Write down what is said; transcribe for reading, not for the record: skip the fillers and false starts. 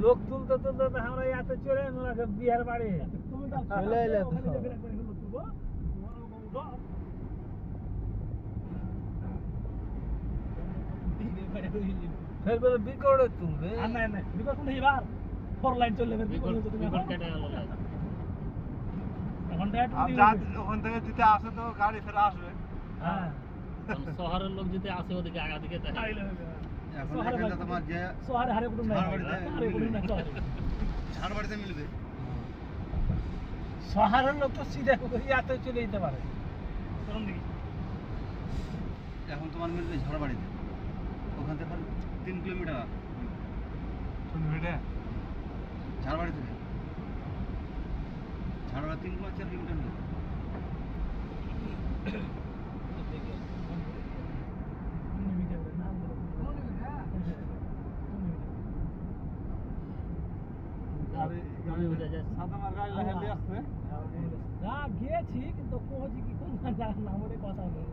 লোক তুলতে তুলতে তো আমরা এত চলে বিহার বাড়ি চলে এলে फिर बोले बिगड़े तुलबे नहीं नहीं बिगड़ कोन एबार फोर लाइन चलले फिर बिगड़ केटे গেল এখন ডেট ওখান থেকে যেতে আসে তো গাড়ি ফের আসবে হ্যাঁ শহরের লোক যেতে আসে ওদিকে আগা দিকে তাই এখন এখানে তোমার যে শহরে হারে কুটুম নাই হারে কুটুম নাই ঝাড়বাড়িতে মিলবে শহরের লোক তো সিধা ইয়াতে চলে যেতে পারে কোন দিকে এখন তোমার মিলবে ঝাড়বাড়িতে ওখান থেকে 3 কিলোমিটার 3 মিনিটে ঝাড়বাড়ি থেকে ঝাড়বাড়ি 3 কিলোমিটার 4 কিলোমিটার গিয়েছি কিন্তু পৌঁছি কি কোন জায়গার নাম ওটা কথা নেই